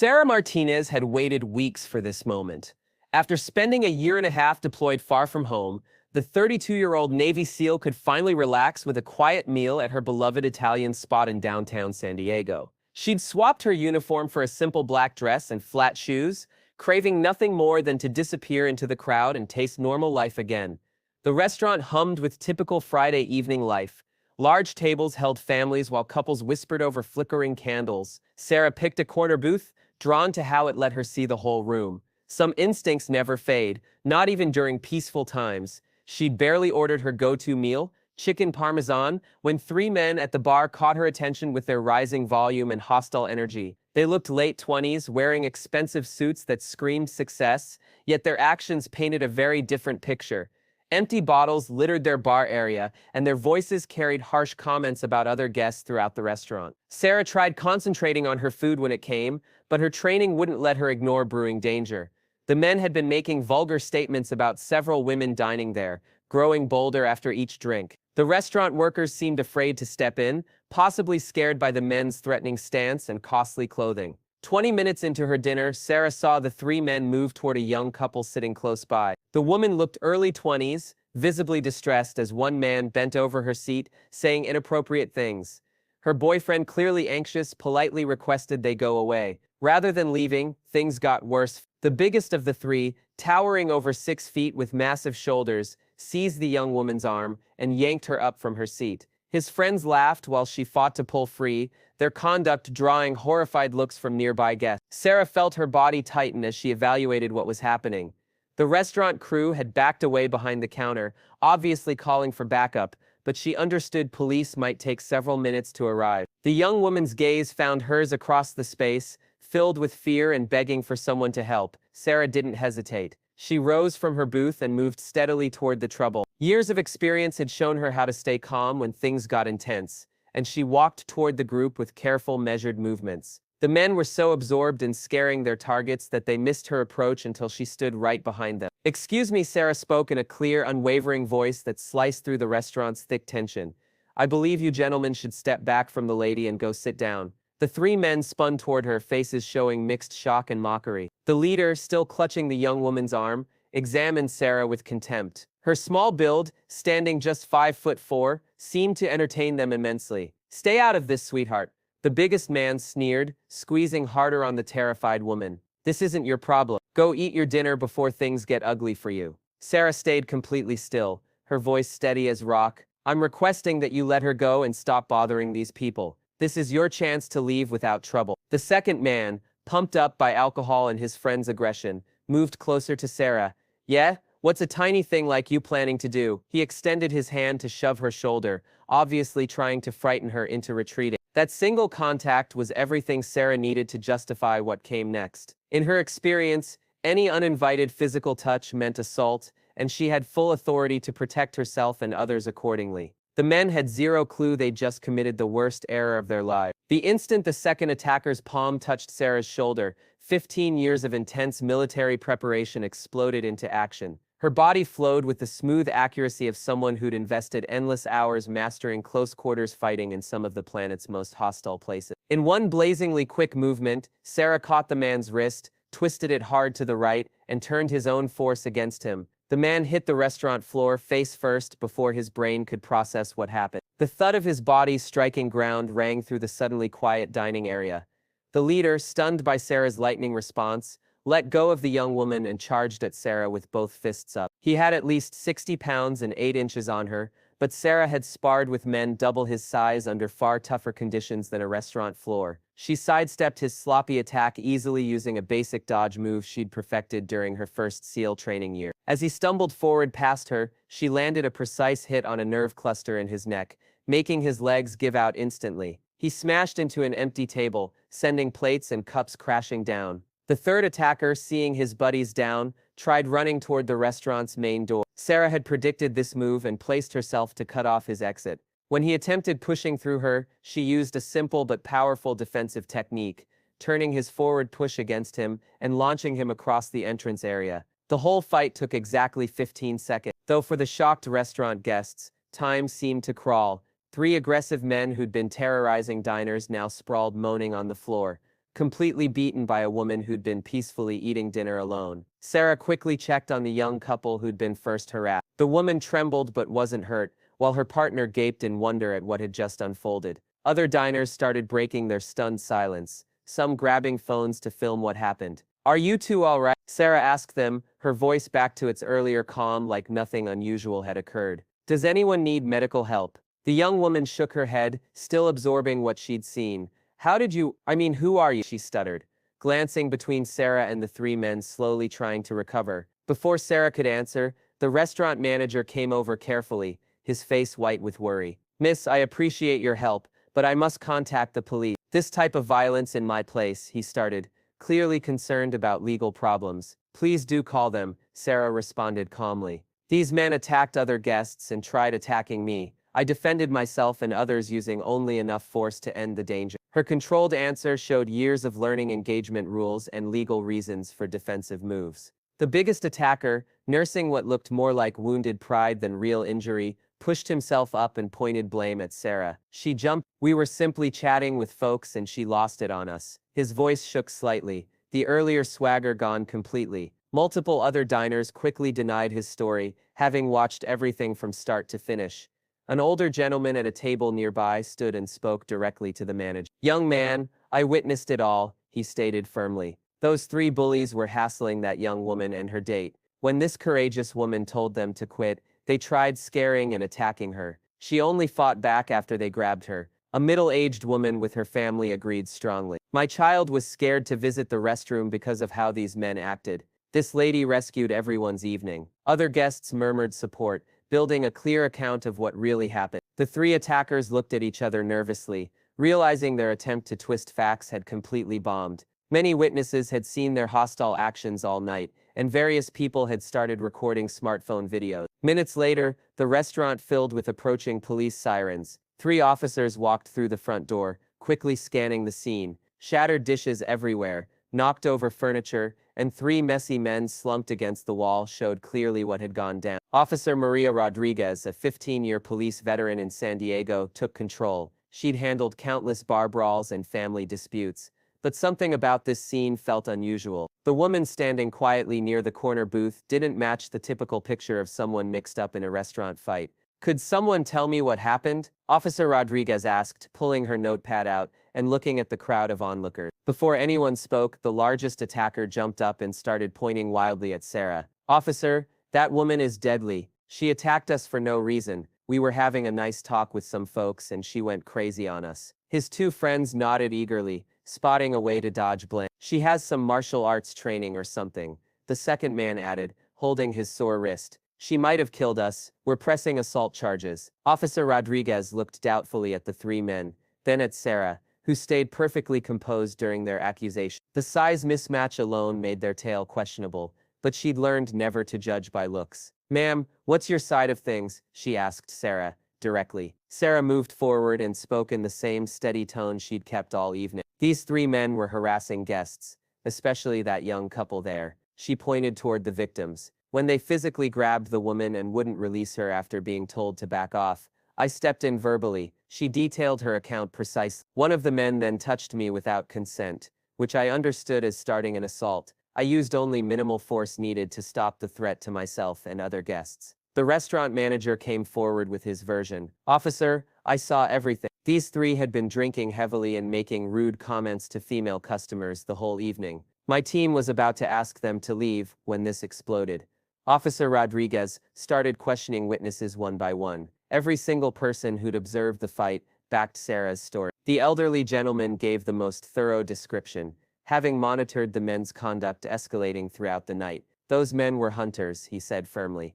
Sarah Martinez had waited weeks for this moment. After spending a year and a half deployed far from home, the 32-year-old Navy SEAL could finally relax with a quiet meal at her beloved Italian spot in downtown San Diego. She'd swapped her uniform for a simple black dress and flat shoes, craving nothing more than to disappear into the crowd and taste normal life again. The restaurant hummed with typical Friday evening life. Large tables held families while couples whispered over flickering candles. Sarah picked a corner booth, drawn to how it let her see the whole room. Some instincts never fade, not even during peaceful times. She'd barely ordered her go-to meal, chicken parmesan, when three men at the bar caught her attention with their rising volume and hostile energy. They looked late 20s, wearing expensive suits that screamed success, yet their actions painted a very different picture. Empty bottles littered their bar area, and their voices carried harsh comments about other guests throughout the restaurant. Sarah tried concentrating on her food when it came, but her training wouldn't let her ignore brewing danger. The men had been making vulgar statements about several women dining there, growing bolder after each drink. The restaurant workers seemed afraid to step in, possibly scared by the men's threatening stance and costly clothing. 20 minutes into her dinner, Sarah saw the three men move toward a young couple sitting close by. The woman looked early 20s, visibly distressed as one man bent over her seat, saying inappropriate things. Her boyfriend, clearly anxious, politely requested they go away. Rather than leaving, things got worse. The biggest of the three, towering over 6 feet with massive shoulders, seized the young woman's arm and yanked her up from her seat. His friends laughed while she fought to pull free, their conduct drawing horrified looks from nearby guests. Sarah felt her body tighten as she evaluated what was happening. The restaurant crew had backed away behind the counter, obviously calling for backup, but she understood police might take several minutes to arrive. The young woman's gaze found hers across the space, filled with fear and begging for someone to help. Sarah didn't hesitate. She rose from her booth and moved steadily toward the trouble. Years of experience had shown her how to stay calm when things got intense, and she walked toward the group with careful, measured movements. The men were so absorbed in scaring their targets that they missed her approach until she stood right behind them. "Excuse me," Sarah spoke in a clear, unwavering voice that sliced through the restaurant's thick tension. "I believe you gentlemen should step back from the lady and go sit down." The three men spun toward her, faces showing mixed shock and mockery. The leader, still clutching the young woman's arm, examined Sarah with contempt. Her small build, standing just 5'4", seemed to entertain them immensely. "Stay out of this, sweetheart," the biggest man sneered, squeezing harder on the terrified woman. "This isn't your problem. Go eat your dinner before things get ugly for you." Sarah stayed completely still, her voice steady as rock. "I'm requesting that you let her go and stop bothering these people. This is your chance to leave without trouble." The second man, pumped up by alcohol and his friend's aggression, moved closer to Sarah. "Yeah? What's a tiny thing like you planning to do?" He extended his hand to shove her shoulder, obviously trying to frighten her into retreating. That single contact was everything Sarah needed to justify what came next. In her experience, any uninvited physical touch meant assault, and she had full authority to protect herself and others accordingly. The men had zero clue they'd just committed the worst error of their lives. The instant the second attacker's palm touched Sarah's shoulder, 15 years of intense military preparation exploded into action. Her body flowed with the smooth accuracy of someone who'd invested endless hours mastering close-quarters fighting in some of the planet's most hostile places. In one blazingly quick movement, Sarah caught the man's wrist, twisted it hard to the right, and turned his own force against him. The man hit the restaurant floor face first before his brain could process what happened. The thud of his body striking ground rang through the suddenly quiet dining area. The leader, stunned by Sarah's lightning response, let go of the young woman and charged at Sarah with both fists up. He had at least 60 pounds and 8 inches on her, but Sarah had sparred with men double his size under far tougher conditions than a restaurant floor. She sidestepped his sloppy attack easily using a basic dodge move she'd perfected during her first SEAL training year. As he stumbled forward past her, she landed a precise hit on a nerve cluster in his neck, making his legs give out instantly. He smashed into an empty table, sending plates and cups crashing down. The third attacker, seeing his buddies down, tried running toward the restaurant's main door. Sarah had predicted this move and placed herself to cut off his exit. When he attempted pushing through her, she used a simple but powerful defensive technique, turning his forward push against him and launching him across the entrance area. The whole fight took exactly 15 seconds. Though for the shocked restaurant guests, time seemed to crawl. 3 aggressive men who'd been terrorizing diners now sprawled moaning on the floor. completely beaten by a woman who'd been peacefully eating dinner alone. Sarah quickly checked on the young couple who'd been first harassed. The woman trembled but wasn't hurt, while her partner gaped in wonder at what had just unfolded. Other diners started breaking their stunned silence, some grabbing phones to film what happened. "Are you two all right?" Sarah asked them, her voice back to its earlier calm like nothing unusual had occurred. "Does anyone need medical help?" The young woman shook her head, still absorbing what she'd seen. Who are you?" she stuttered, glancing between Sarah and the three men slowly trying to recover. Before Sarah could answer, the restaurant manager came over carefully, his face white with worry. "Miss, I appreciate your help, but I must contact the police. This type of violence in my place," he started, clearly concerned about legal problems. "Please do call them," Sarah responded calmly. "These men attacked other guests and tried attacking me. I defended myself and others using only enough force to end the danger." Her controlled answer showed years of learning engagement rules and legal reasons for defensive moves. The biggest attacker, nursing what looked more like wounded pride than real injury, pushed himself up and pointed blame at Sarah. She jumped. "We were simply chatting with folks and she lost it on us." His voice shook slightly, the earlier swagger gone completely. Multiple other diners quickly denied his story, having watched everything from start to finish. An older gentleman at a table nearby stood and spoke directly to the manager. "Young man, I witnessed it all," he stated firmly. "Those three bullies were hassling that young woman and her date. When this courageous woman told them to quit, they tried scaring and attacking her. She only fought back after they grabbed her." A middle-aged woman with her family agreed strongly. "My child was scared to visit the restroom because of how these men acted. This lady rescued everyone's evening." Other guests murmured support, building a clear account of what really happened. The three attackers looked at each other nervously, realizing their attempt to twist facts had completely bombed. Many witnesses had seen their hostile actions all night, and various people had started recording smartphone videos. Minutes later, the restaurant filled with approaching police sirens. Three officers walked through the front door, quickly scanning the scene. Shattered dishes everywhere, knocked over furniture, and three messy men slumped against the wall showed clearly what had gone down. Officer Maria Rodriguez, a 15-year police veteran in San Diego, took control. She'd handled countless bar brawls and family disputes. But something about this scene felt unusual. The woman standing quietly near the corner booth didn't match the typical picture of someone mixed up in a restaurant fight. "Could someone tell me what happened?" Officer Rodriguez asked, pulling her notepad out and looking at the crowd of onlookers. Before anyone spoke, the largest attacker jumped up and started pointing wildly at Sarah. "Officer, that woman is deadly. She attacked us for no reason. We were having a nice talk with some folks and she went crazy on us." His two friends nodded eagerly, spotting a way to dodge blame. "She has some martial arts training or something," the second man added, holding his sore wrist. "She might have killed us. We're pressing assault charges." Officer Rodriguez looked doubtfully at the three men, then at Sarah, who stayed perfectly composed during their accusation. The size mismatch alone made their tale questionable, but she'd learned never to judge by looks. "Ma'am, what's your side of things?" she asked Sarah, directly. Sarah moved forward and spoke in the same steady tone she'd kept all evening. "These three men were harassing guests, especially that young couple there." She pointed toward the victims. "When they physically grabbed the woman and wouldn't release her after being told to back off, I stepped in verbally." She detailed her account precisely. "One of the men then touched me without consent, which I understood as starting an assault. I used only minimal force needed to stop the threat to myself and other guests." The restaurant manager came forward with his version. "Officer, I saw everything. These three had been drinking heavily and making rude comments to female customers the whole evening. My team was about to ask them to leave when this exploded." Officer Rodriguez started questioning witnesses one by one. Every single person who'd observed the fight backed Sarah's story. The elderly gentleman gave the most thorough description, having monitored the men's conduct escalating throughout the night. "Those men were hunters," he said firmly.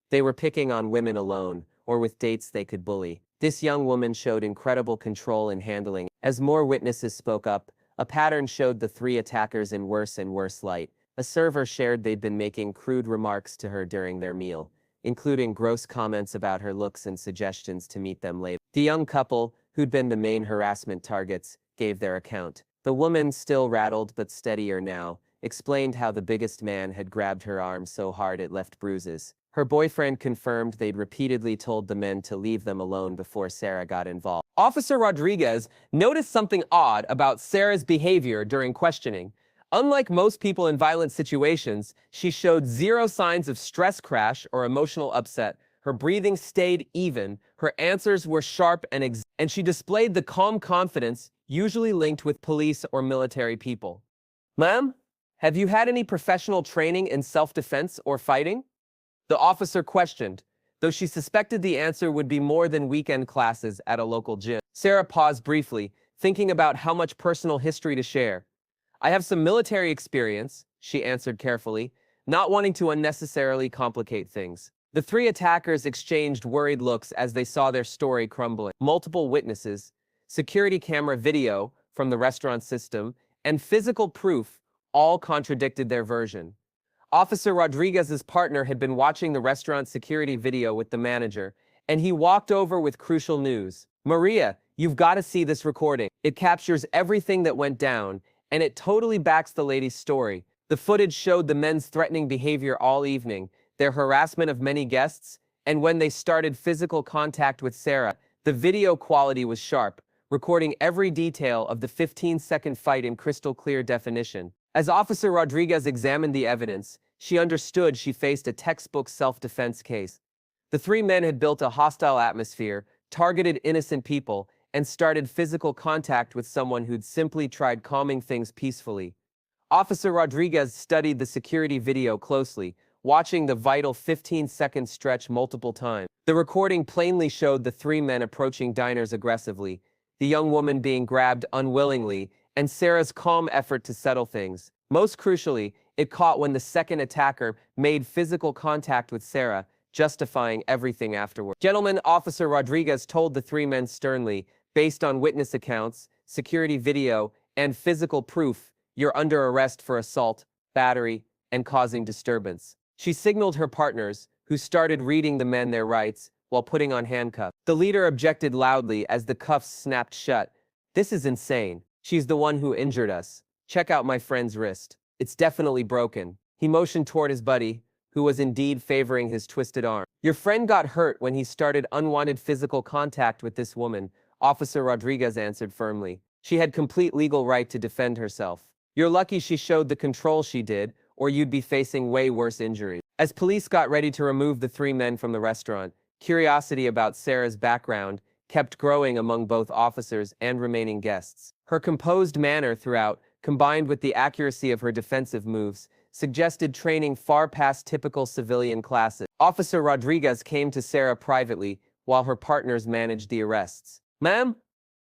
"They were picking on women alone, or with dates they could bully." This young woman showed incredible control in handling. As more witnesses spoke up, a pattern showed the three attackers in worse and worse light. A server shared they'd been making crude remarks to her during their meal, including gross comments about her looks and suggestions to meet them later. The young couple, who'd been the main harassment targets, gave their account. The woman, still rattled but steadier now, explained how the biggest man had grabbed her arm so hard it left bruises. Her boyfriend confirmed they'd repeatedly told the men to leave them alone before Sarah got involved. Officer Rodriguez noticed something odd about Sarah's behavior during questioning. Unlike most people in violent situations, she showed zero signs of stress crash or emotional upset. Her breathing stayed even, her answers were sharp and she displayed the calm confidence usually linked with police or military people. Ma'am, have you had any professional training in self-defense or fighting? The officer questioned, though she suspected the answer would be more than weekend classes at a local gym. Sarah paused briefly, thinking about how much personal history to share. I have some military experience, she answered carefully, not wanting to unnecessarily complicate things. The three attackers exchanged worried looks as they saw their story crumbling. Multiple witnesses, security camera video from the restaurant system, and physical proof all contradicted their version. Officer Rodriguez's partner had been watching the restaurant security video with the manager, and he walked over with crucial news. Maria, you've got to see this recording. It captures everything that went down, and it totally backs the lady's story. The footage showed the men's threatening behavior all evening, their harassment of many guests, and when they started physical contact with Sarah, the video quality was sharp, recording every detail of the 15-second fight in crystal clear definition. As Officer Rodriguez examined the evidence, she understood she faced a textbook self-defense case. The three men had built a hostile atmosphere, targeted innocent people, and started physical contact with someone who'd simply tried calming things peacefully. Officer Rodriguez studied the security video closely, watching the vital 15-second stretch multiple times. The recording plainly showed the three men approaching diners aggressively, the young woman being grabbed unwillingly, and Sarah's calm effort to settle things. Most crucially, it caught when the second attacker made physical contact with Sarah, justifying everything afterward. Gentlemen, Officer Rodriguez told the three men sternly, based on witness accounts, security video, and physical proof, you're under arrest for assault, battery, and causing disturbance. She signaled her partners, who started reading the men their rights, while putting on handcuffs. The leader objected loudly as the cuffs snapped shut. This is insane. She's the one who injured us. Check out my friend's wrist. It's definitely broken. He motioned toward his buddy, who was indeed favoring his twisted arm. Your friend got hurt when he started unwanted physical contact with this woman, Officer Rodriguez answered firmly. She had complete legal right to defend herself. You're lucky she showed the control she did, or you'd be facing way worse injuries. As police got ready to remove the three men from the restaurant, curiosity about Sarah's background kept growing among both officers and remaining guests. Her composed manner throughout, combined with the accuracy of her defensive moves, suggested training far past typical civilian classes. Officer Rodriguez came to Sarah privately, while her partners managed the arrests. Ma'am,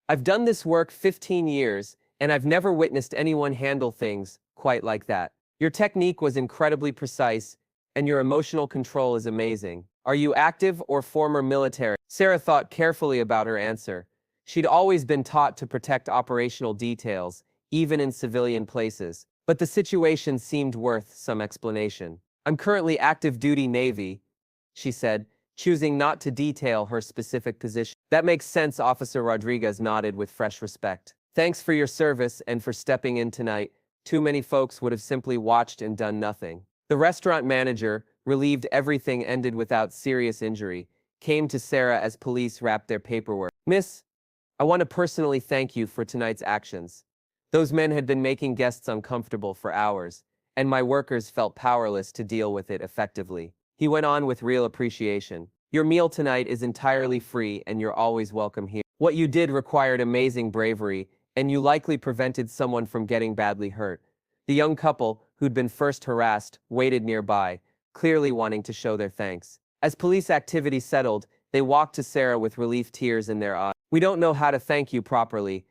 I've done this work 15 years, and I've never witnessed anyone handle things quite like that. Your technique was incredibly precise, and your emotional control is amazing. Are you active or former military? Sarah thought carefully about her answer. She'd always been taught to protect operational details, even in civilian places. But the situation seemed worth some explanation. I'm currently active duty Navy, she said, choosing not to detail her specific position. That makes sense, Officer Rodriguez nodded with fresh respect. Thanks for your service and for stepping in tonight. Too many folks would have simply watched and done nothing. The restaurant manager, relieved everything ended without serious injury, came to Sarah as police wrapped their paperwork. Miss, I want to personally thank you for tonight's actions. Those men had been making guests uncomfortable for hours, and my workers felt powerless to deal with it effectively. He went on with real appreciation. Your meal tonight is entirely free and you're always welcome here. What you did required amazing bravery, and you likely prevented someone from getting badly hurt. The young couple, who'd been first harassed, waited nearby, clearly wanting to show their thanks. As police activity settled, they walked to Sarah with relief tears in their eyes. We don't know how to thank you properly,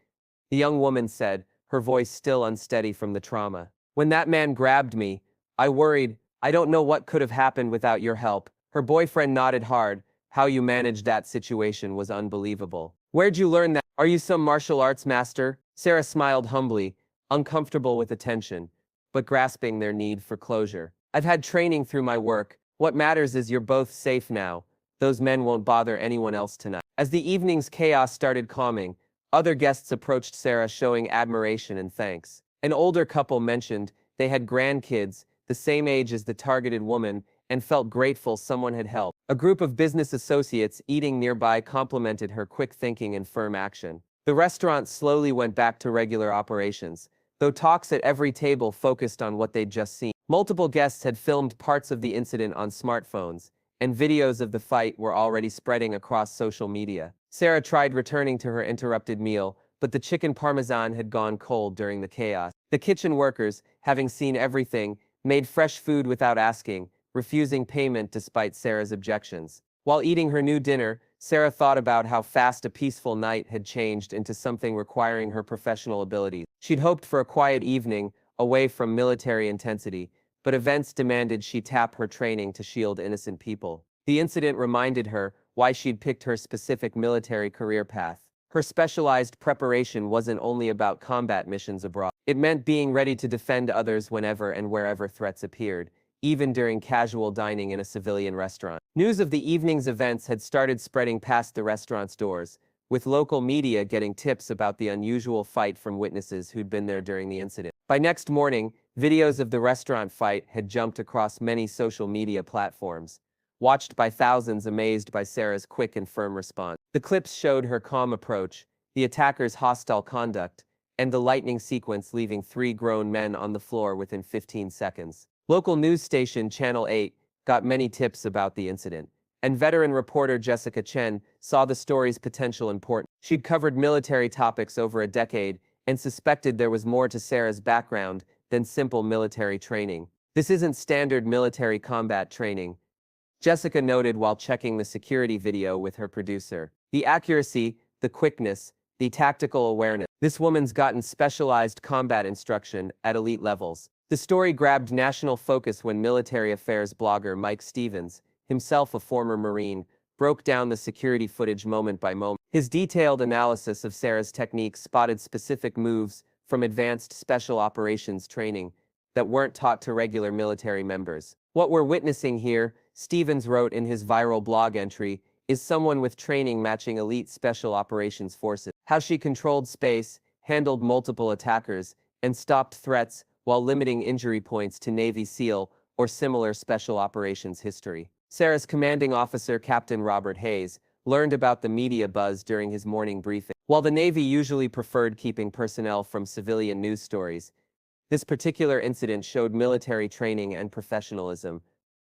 the young woman said, her voice still unsteady from the trauma. When that man grabbed me, I worried. I don't know what could have happened without your help. Her boyfriend nodded hard. How you managed that situation was unbelievable. Where'd you learn that? Are you some martial arts master? Sarah smiled humbly, uncomfortable with attention, but grasping their need for closure. I've had training through my work. What matters is you're both safe now. Those men won't bother anyone else tonight. As the evening's chaos started calming, other guests approached Sarah showing admiration and thanks. An older couple mentioned they had grandkids, the same age as the targeted woman, and felt grateful someone had helped. A group of business associates eating nearby complimented her quick thinking and firm action. The restaurant slowly went back to regular operations, though talks at every table focused on what they'd just seen. Multiple guests had filmed parts of the incident on smartphones, and videos of the fight were already spreading across social media. Sarah tried returning to her interrupted meal, but the chicken parmesan had gone cold during the chaos. The kitchen workers, having seen everything, made fresh food without asking, refusing payment despite Sarah's objections. While eating her new dinner, Sarah thought about how fast a peaceful night had changed into something requiring her professional abilities. She'd hoped for a quiet evening, away from military intensity, but events demanded she tap her training to shield innocent people. The incident reminded her why she'd picked her specific military career path. Her specialized preparation wasn't only about combat missions abroad. It meant being ready to defend others whenever and wherever threats appeared, even during casual dining in a civilian restaurant. News of the evening's events had started spreading past the restaurant's doors, with local media getting tips about the unusual fight from witnesses who'd been there during the incident. By next morning, videos of the restaurant fight had jumped across many social media platforms, watched by thousands amazed by Sarah's quick and firm response. The clips showed her calm approach, the attacker's hostile conduct, and the lightning sequence leaving 3 grown men on the floor within 15 seconds. Local news station Channel 8 got many tips about the incident, and veteran reporter Jessica Chen saw the story's potential importance. She'd covered military topics over a decade and suspected there was more to Sarah's background than simple military training. "This isn't standard military combat training," Jessica noted while checking the security video with her producer. "The accuracy, the quickness, the tactical awareness. This woman's gotten specialized combat instruction at elite levels." The story grabbed national focus when military affairs blogger Mike Stevens, himself a former Marine, broke down the security footage moment by moment. His detailed analysis of Sarah's techniques spotted specific moves from advanced special operations training that weren't taught to regular military members. "What we're witnessing here," Stevens wrote in his viral blog entry, "is someone with training matching elite special operations forces. How she controlled space, handled multiple attackers, and stopped threats while limiting injury points to Navy SEAL or similar special operations history." Sarah's commanding officer, Captain Robert Hayes, learned about the media buzz during his morning briefing. While the Navy usually preferred keeping personnel from civilian news stories, this particular incident showed military training and professionalism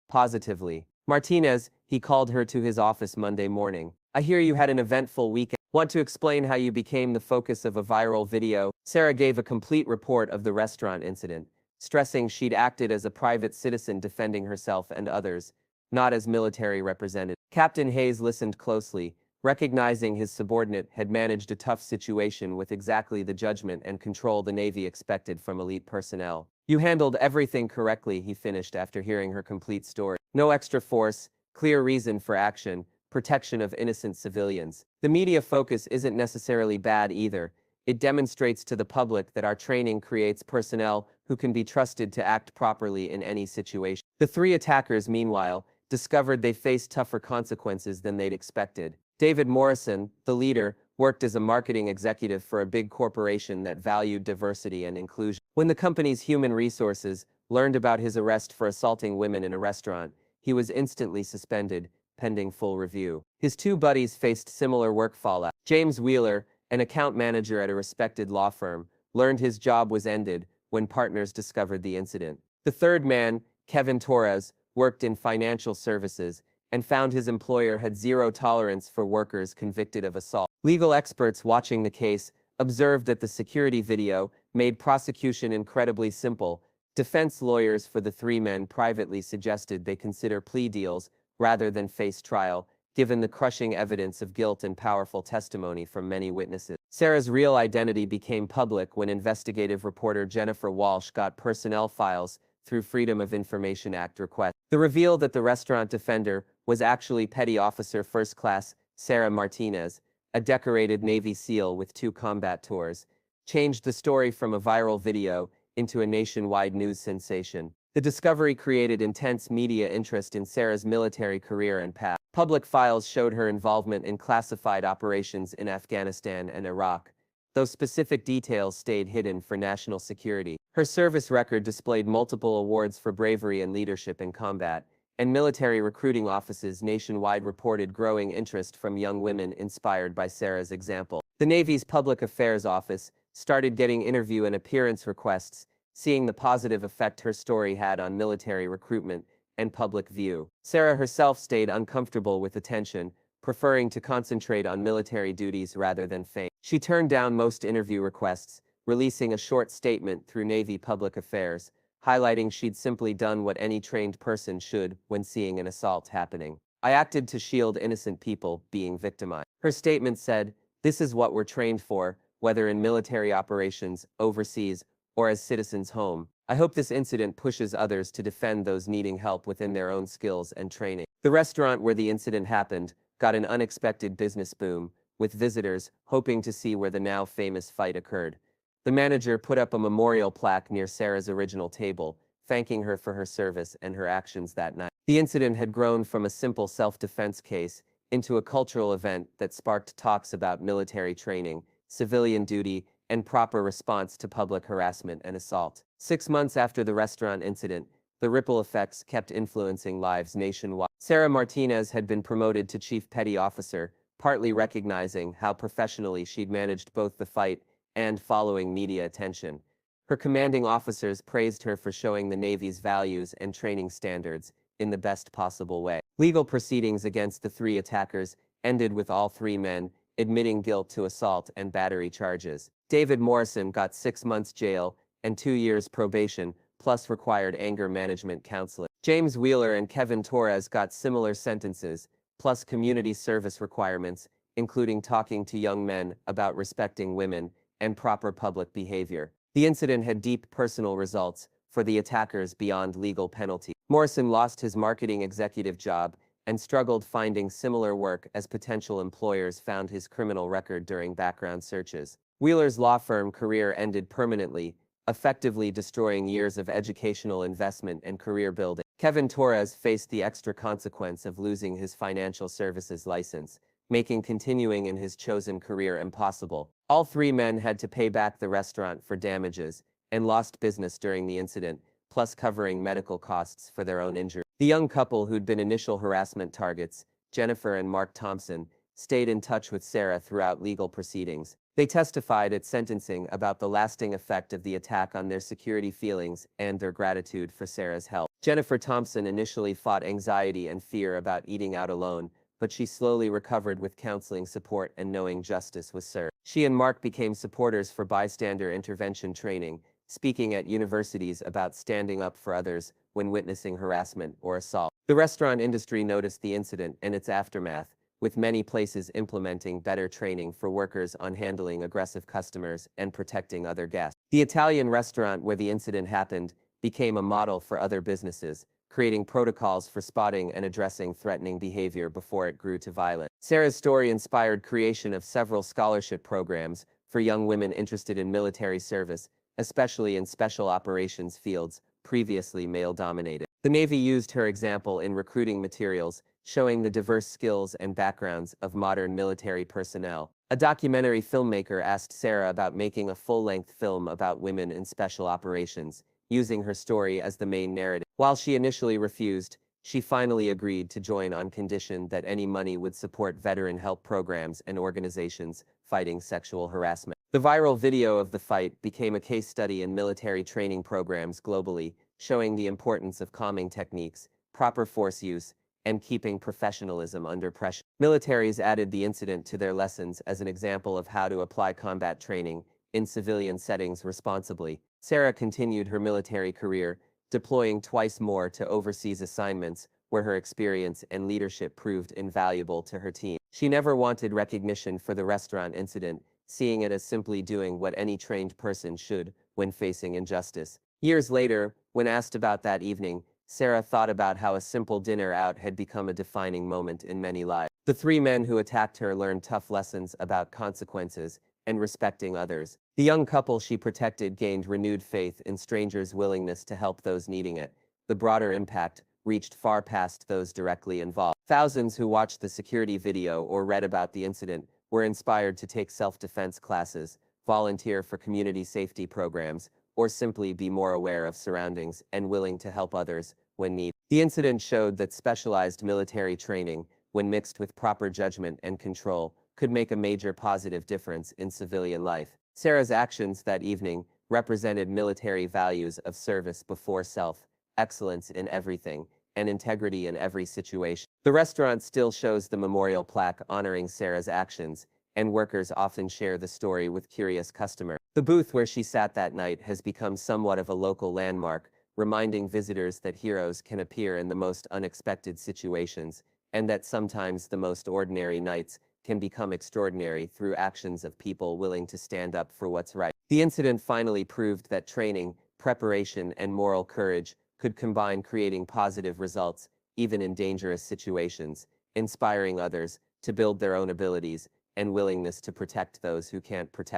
positively. "Martinez," he called her to his office Monday morning. "I hear you had an eventful weekend. Want to explain how you became the focus of a viral video?" Sarah gave a complete report of the restaurant incident, stressing she'd acted as a private citizen defending herself and others, not as military representative. Captain Hayes listened closely, recognizing his subordinate had managed a tough situation with exactly the judgment and control the Navy expected from elite personnel. "You handled everything correctly," he finished after hearing her complete story. "No extra force, clear reason for action, protection of innocent civilians." The media focus isn't necessarily bad either. It demonstrates to the public that our training creates personnel who can be trusted to act properly in any situation. The 3 attackers, meanwhile, discovered they faced tougher consequences than they'd expected. David Morrison, the leader, worked as a marketing executive for a big corporation that valued diversity and inclusion. When the company's human resources learned about his arrest for assaulting women in a restaurant, he was instantly suspended, pending full review. His 2 buddies faced similar work fallout. James Wheeler, an account manager at a respected law firm, learned his job was ended when partners discovered the incident. The 3rd man, Kevin Torres, worked in financial services and found his employer had zero tolerance for workers convicted of assault. Legal experts watching the case observed that the security video made prosecution incredibly simple. Defense lawyers for the 3 men privately suggested they consider plea deals rather than face trial, given the crushing evidence of guilt and powerful testimony from many witnesses. Sarah's real identity became public when investigative reporter Jennifer Walsh got personnel files through Freedom of Information Act requests. The reveal that the restaurant defender was actually Petty Officer First Class Sarah Martinez, a decorated Navy SEAL with 2 combat tours, changed the story from a viral video into a nationwide news sensation. The discovery created intense media interest in Sarah's military career and path. Public files showed her involvement in classified operations in Afghanistan and Iraq, though specific details stayed hidden for national security. Her service record displayed multiple awards for bravery and leadership in combat, and military recruiting offices nationwide reported growing interest from young women inspired by Sarah's example. The Navy's Public Affairs Office started getting interview and appearance requests, seeing the positive effect her story had on military recruitment and public view. Sarah herself stayed uncomfortable with attention, preferring to concentrate on military duties rather than fame. She turned down most interview requests, releasing a short statement through Navy Public Affairs, highlighting she'd simply done what any trained person should when seeing an assault happening. "I acted to shield innocent people being victimized." Her statement said, "This is what we're trained for, whether in military operations, overseas, or as citizens home. I hope this incident pushes others to defend those needing help within their own skills and training." The restaurant where the incident happened got an unexpected business boom, with visitors hoping to see where the now famous fight occurred. The manager put up a memorial plaque near Sarah's original table, thanking her for her service and her actions that night. The incident had grown from a simple self-defense case into a cultural event that sparked talks about military training, civilian duty, and proper response to public harassment and assault. 6 months after the restaurant incident, the ripple effects kept influencing lives nationwide. Sarah Martinez had been promoted to Chief Petty Officer, partly recognizing how professionally she'd managed both the fight and following media attention. Her commanding officers praised her for showing the Navy's values and training standards in the best possible way. Legal proceedings against the three attackers ended with all three men admitting guilt to assault and battery charges. David Morrison got 6 months jail and 2 years probation, plus required anger management counseling. James Wheeler and Kevin Torres got similar sentences, plus community service requirements, including talking to young men about respecting women and proper public behavior. The incident had deep personal results for the attackers beyond legal penalty. Morrison lost his marketing executive job and struggled finding similar work as potential employers found his criminal record during background searches. Wheeler's law firm career ended permanently, effectively destroying years of educational investment and career building. Kevin Torres faced the extra consequence of losing his financial services license, making continuing in his chosen career impossible. All three men had to pay back the restaurant for damages and lost business during the incident, plus covering medical costs for their own injury. The young couple who'd been initial harassment targets, Jennifer and Mark Thompson, stayed in touch with Sarah throughout legal proceedings. They testified at sentencing about the lasting effect of the attack on their security feelings and their gratitude for Sarah's help. Jennifer Thompson initially fought anxiety and fear about eating out alone, but she slowly recovered with counseling support and knowing justice was served. She and Mark became supporters for bystander intervention training, speaking at universities about standing up for others when witnessing harassment or assault. The restaurant industry noticed the incident and its aftermath, with many places implementing better training for workers on handling aggressive customers and protecting other guests. The Italian restaurant where the incident happened became a model for other businesses, creating protocols for spotting and addressing threatening behavior before it grew to violence. Sarah's story inspired creation of several scholarship programs for young women interested in military service, especially in special operations fields previously male-dominated. The Navy used her example in recruiting materials, showing the diverse skills and backgrounds of modern military personnel. A documentary filmmaker asked Sarah about making a full-length film about women in special operations, using her story as the main narrative. While she initially refused, she finally agreed to join on condition that any money would support veteran help programs and organizations fighting sexual harassment. The viral video of the fight became a case study in military training programs globally, showing the importance of calming techniques, proper force use, and keeping professionalism under pressure. Militaries added the incident to their lessons as an example of how to apply combat training in civilian settings responsibly. Sarah continued her military career, deploying twice more to overseas assignments, where her experience and leadership proved invaluable to her team. She never wanted recognition for the restaurant incident, seeing it as simply doing what any trained person should when facing injustice. Years later, when asked about that evening, Sarah thought about how a simple dinner out had become a defining moment in many lives. The three men who attacked her learned tough lessons about consequences and respecting others. The young couple she protected gained renewed faith in strangers' willingness to help those needing it. The broader impact reached far past those directly involved. Thousands who watched the security video or read about the incident were inspired to take self-defense classes, volunteer for community safety programs, or simply be more aware of surroundings and willing to help others when needed. The incident showed that specialized military training, when mixed with proper judgment and control, could make a major positive difference in civilian life. Sarah's actions that evening represented military values of service before self, excellence in everything, and integrity in every situation. The restaurant still shows the memorial plaque honoring Sarah's actions, and workers often share the story with curious customers. The booth where she sat that night has become somewhat of a local landmark, reminding visitors that heroes can appear in the most unexpected situations, and that sometimes the most ordinary nights can become extraordinary through actions of people willing to stand up for what's right. The incident finally proved that training, preparation, and moral courage could combine, creating positive results, even in dangerous situations, inspiring others to build their own abilities and willingness to protect those who can't protect.